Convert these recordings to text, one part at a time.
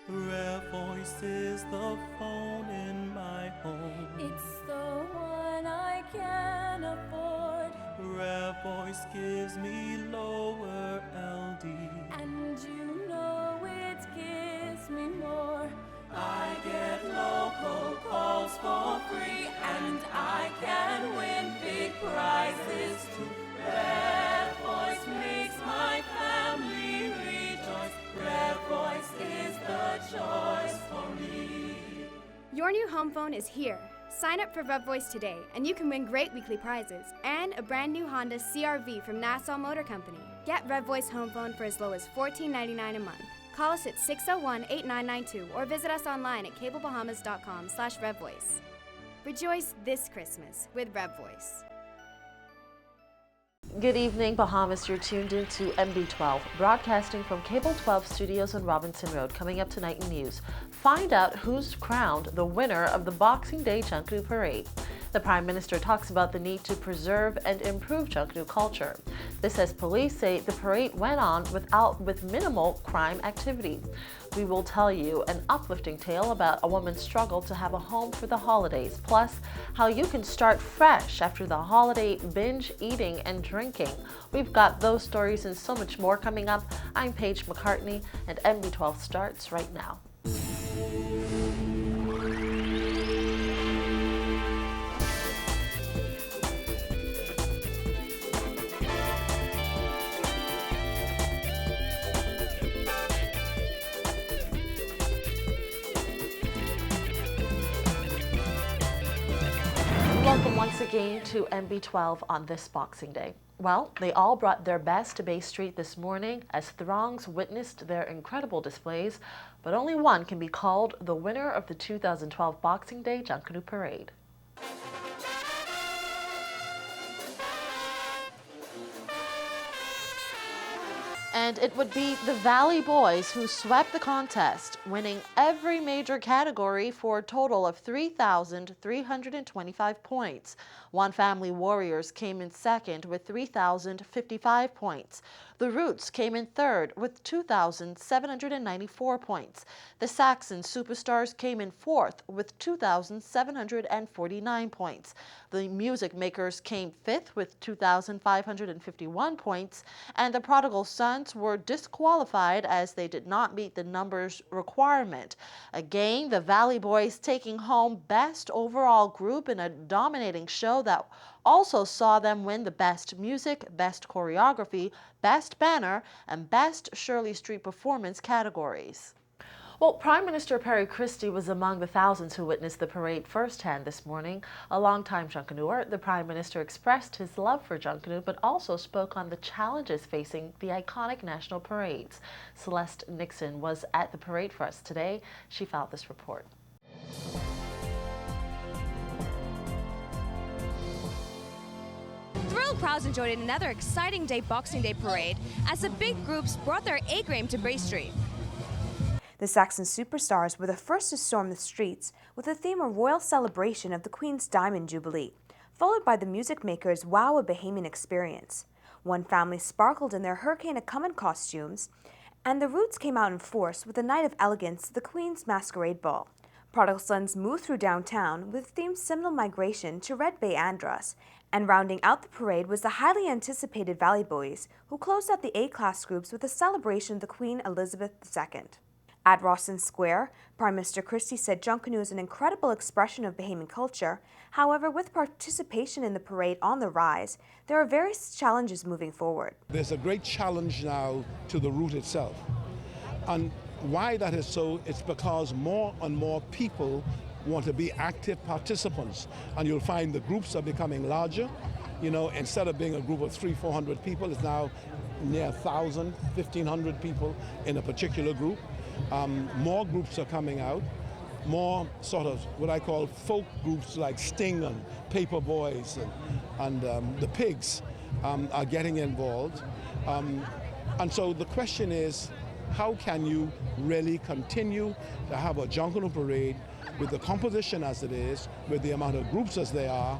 Rare Voice is the phone in my home. It's the one I can afford. Rare Voice gives me lower LD. And you know it gives me more. I get local calls for free, and I can win big prizes too. Rare Voice makes my family rejoice. Rare Voice is the choice for me. Your new home phone is here. Sign up for Rev Voice today, and you can win great weekly prizes and a brand new Honda CR-V from Nassau Motor Company. Get Rev Voice home phone for as low as $14.99 a month. Call us at 601-8992 or visit us online at cablebahamas.com/RevVoice. Rejoice this Christmas with Rev Voice. Good evening, Bahamas. You're tuned in to MB12, broadcasting from Cable 12 Studios on Robinson Road. Coming up tonight in news, find out who's crowned the winner of the Boxing Day Junkanoo Parade. The Prime Minister talks about the need to preserve and improve Junkanoo culture. This as police say the parade went on with minimal crime activity. We will tell you an uplifting tale about a woman's struggle to have a home for the holidays, plus how you can start fresh after the holiday binge eating and drinking. We've got those stories and so much more coming up. I'm Paige McCartney, and MB12 starts right now. Welcome once again to MB12 on this Boxing Day. Well, they all brought their best to Bay Street this morning as throngs witnessed their incredible displays, but only one can be called the winner of the 2012 Boxing Day Junkanoo Parade. And it would be the Valley Boys who swept the contest, winning every major category for a total of 3,325 points. One Family Warriors came in second with 3,055 points. The Roots came in third with 2,794 points. The Saxon Superstars came in fourth with 2,749 points. The Music Makers came fifth with 2,551 points, and the Prodigal Sons were disqualified as they did not meet the numbers requirement. Again, the Valley Boys taking home Best Overall Group in a dominating show that also saw them win the Best Music, Best Choreography, Best Banner, and Best Shirley Street Performance categories. Well, Prime Minister Perry Christie was among the thousands who witnessed the parade firsthand this morning. A longtime Junkanooer, the Prime Minister expressed his love for Junkanoo, but also spoke on the challenges facing the iconic national parades. Celeste Nixon was at the parade for us today. She filed this report. Thrilled crowds enjoyed another exciting day Boxing Day parade as the big groups brought their A-game to Bay Street. The Saxon Superstars were the first to storm the streets with a theme of royal celebration of the Queen's Diamond Jubilee, followed by the Music Makers' Wow a Bahamian Experience. One family sparkled in their Hurricane Acumen costumes, and the Roots came out in force with a night of elegance, the Queen's Masquerade Ball. Prodigal Sons moved through downtown with themed seminal migration to Red Bay Andros, and rounding out the parade was the highly anticipated Valley Boys, who closed out the A-class groups with a celebration of the Queen Elizabeth II. At Rawson Square, Prime Minister Christie said Junkanoo is an incredible expression of Bahamian culture. However, with participation in the parade on the rise, there are various challenges moving forward. There's a great challenge now to the route itself. And why that is so, it's because more and more people want to be active participants. And you'll find the groups are becoming larger. You know, instead of being a group of 300-400 people, it's now near 1,000, 1,500 people in a particular group. More groups are coming out, more sort of what I call folk groups like Sting and Paper Boys and the Pigs are getting involved. And so the question is, how can you really continue to have a Junkanoo parade with the composition as it is, with the amount of groups as they are,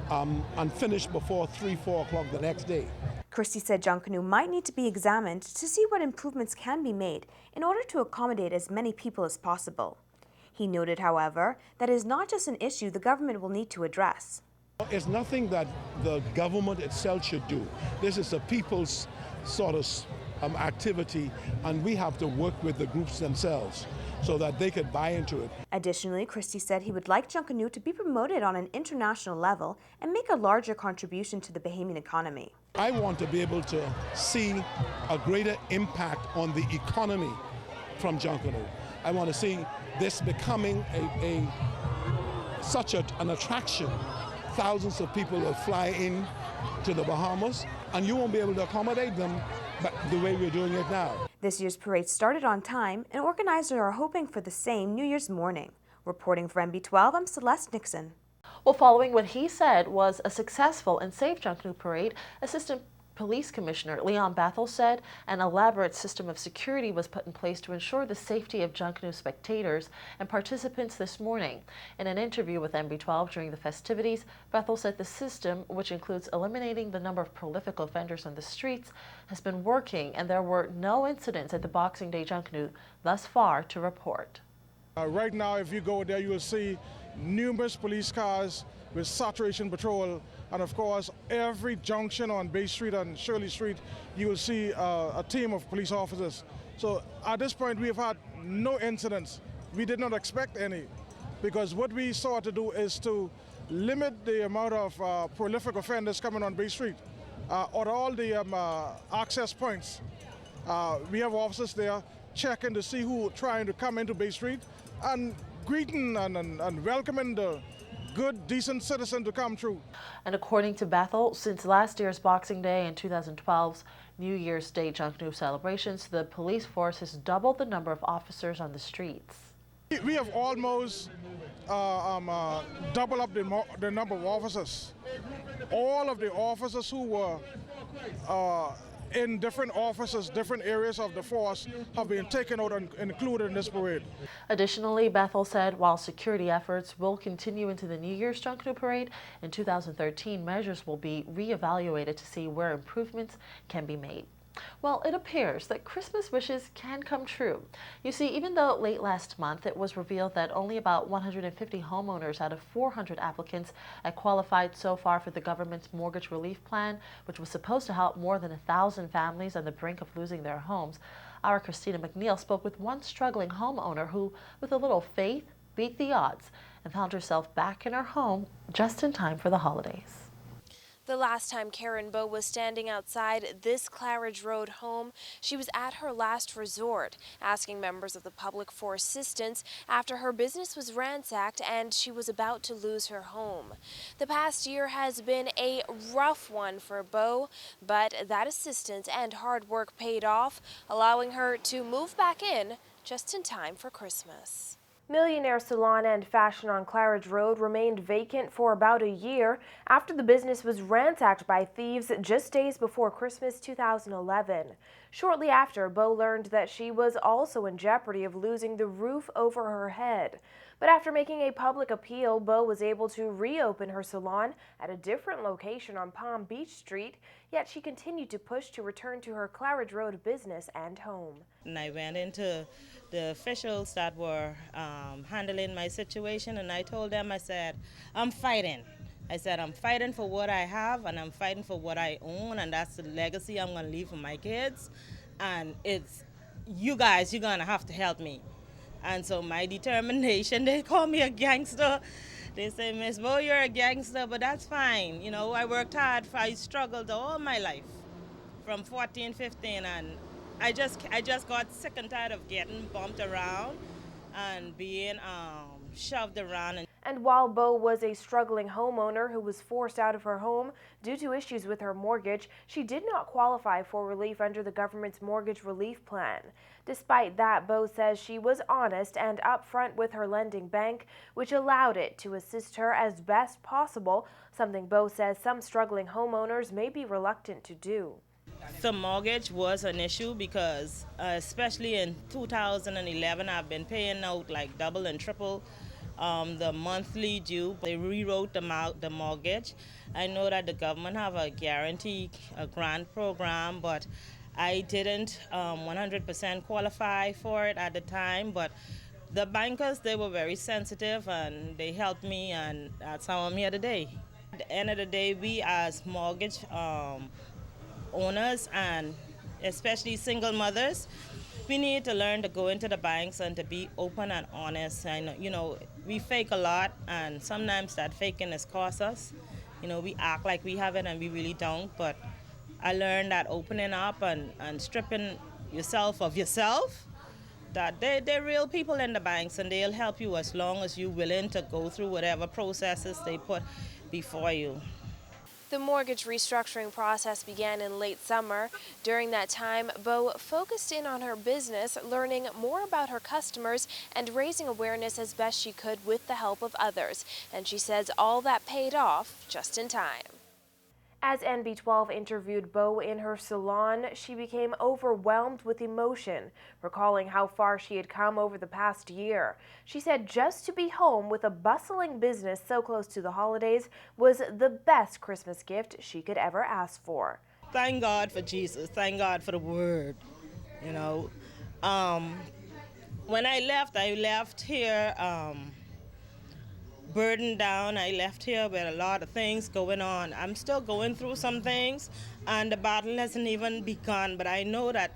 and finish before 3-4 o'clock the next day? Christie said Junkanoo might need to be examined to see what improvements can be made in order to accommodate as many people as possible. He noted, however, that it is not just an issue the government will need to address. It's nothing that the government itself should do. This is a people's sort of activity, and we have to work with the groups themselves so that they could buy into it. Additionally, Christie said he would like Junkanoo to be promoted on an international level and make a larger contribution to the Bahamian economy. I want to be able to see a greater impact on the economy from Junkanoo. I want to see this becoming such an attraction. Thousands of people will fly in to the Bahamas, and you won't be able to accommodate them the way we're doing it now. This year's parade started on time, and organizers are hoping for the same New Year's morning. Reporting for MB12, I'm Celeste Nixon. Well, following what he said was a successful and safe Junkanoo parade, Assistant Police Commissioner Leon Bethel said an elaborate system of security was put in place to ensure the safety of Junkanoo spectators and participants this morning. In an interview with MB12 during the festivities, Bethel said the system, which includes eliminating the number of prolific offenders on the streets, has been working, and there were no incidents at the Boxing Day Junkanoo thus far to report. Right now, if you go there, you will see numerous police cars with saturation patrol, and of course every junction on Bay Street and Shirley Street you will see a team of police officers. So at this point we have had no incidents. We did not expect any, because what we sought to do is to limit the amount of prolific offenders coming on Bay Street or all the access points. We have officers there checking to see who trying to come into Bay Street and greeting and welcoming the good, decent citizen to come through. And according to Bethel, since last year's Boxing Day and 2012's New Year's Day Junkanoo celebrations, the police force has doubled the number of officers on the streets. We have almost doubled up the number of officers. All of the officers who were in different offices, different areas of the force have been taken out and included in this parade. Additionally, Bethel said while security efforts will continue into the New Year's Junkanoo parade, in 2013 measures will be reevaluated to see where improvements can be made. Well, it appears that Christmas wishes can come true. You see, even though late last month it was revealed that only about 150 homeowners out of 400 applicants had qualified so far for the government's mortgage relief plan, which was supposed to help more than 1,000 families on the brink of losing their homes, our Christina McNeil spoke with one struggling homeowner who, with a little faith, beat the odds and found herself back in her home just in time for the holidays. The last time Karen Bowe was standing outside this Claridge Road home, she was at her last resort, asking members of the public for assistance after her business was ransacked and she was about to lose her home. The past year has been a rough one for Bowe, but that assistance and hard work paid off, allowing her to move back in just in time for Christmas. Millionaire Salon and Fashion on Claridge Road remained vacant for about a year after the business was ransacked by thieves just days before Christmas 2011. Shortly after, Bowe learned that she was also in jeopardy of losing the roof over her head. But after making a public appeal, Bowe was able to reopen her salon at a different location on Palm Beach Street, yet she continued to push to return to her Claridge Road business and home. And I went into the officials that were handling my situation, and I told them, I said, I'm fighting. I said, I'm fighting for what I have, and I'm fighting for what I own, and that's the legacy I'm going to leave for my kids. And it's you guys, you're going to have to help me. And so my determination, they call me a gangster. They say, Miss Bowe, you're a gangster, but that's fine. You know, I worked hard, I struggled all my life, from 14, 15, and I just got sick and tired of getting bumped around and being shoved around. And while Bowe was a struggling homeowner who was forced out of her home due to issues with her mortgage, she did not qualify for relief under the government's mortgage relief plan. Despite that, Bowe says she was honest and upfront with her lending bank, which allowed it to assist her as best possible, something Bowe says some struggling homeowners may be reluctant to do. The mortgage was an issue because especially in 2011, I've been paying out like double and triple the monthly due. They rewrote the mortgage. I know that the government have a guarantee, a grant program, but I didn't 100% qualify for it at the time. But the bankers, they were very sensitive and they helped me, and that's how I'm here today. At the end of the day, we as mortgage owners and especially single mothers, we need to learn to go into the banks and to be open and honest. And we fake a lot, and sometimes that faking has cost us. We act like we have it and we really don't. But I learned that opening up and stripping yourself of yourself, that they're real people in the banks and they'll help you as long as you're willing to go through whatever processes they put before you. The mortgage restructuring process began in late summer. During that time, Bo focused in on her business, learning more about her customers and raising awareness as best she could with the help of others. And she says all that paid off just in time. As NB12 interviewed Bo in her salon, she became overwhelmed with emotion, recalling how far she had come over the past year. She said just to be home with a bustling business so close to the holidays was the best Christmas gift she could ever ask for. Thank God for Jesus. Thank God for the Word. When I left here burdened down. I left here with a lot of things going on. I'm still going through some things, and the battle hasn't even begun. But I know that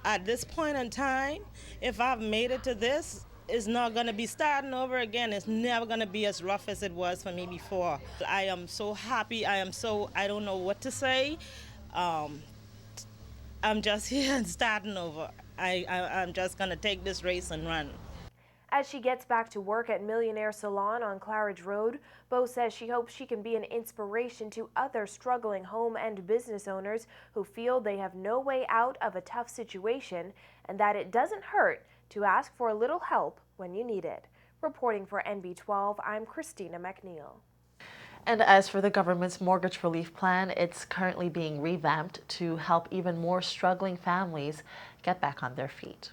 at this point in time, if I've made it to this, it's not going to be starting over again. It's never going to be as rough as it was for me before. I am so happy. I don't know what to say. I'm just here and starting over. I'm just going to take this race and run. As she gets back to work at Millionaire Salon on Claridge Road, Bo says she hopes she can be an inspiration to other struggling home and business owners who feel they have no way out of a tough situation, and that it doesn't hurt to ask for a little help when you need it. Reporting for NB12, I'm Christina McNeil. And as for the government's mortgage relief plan, it's currently being revamped to help even more struggling families get back on their feet.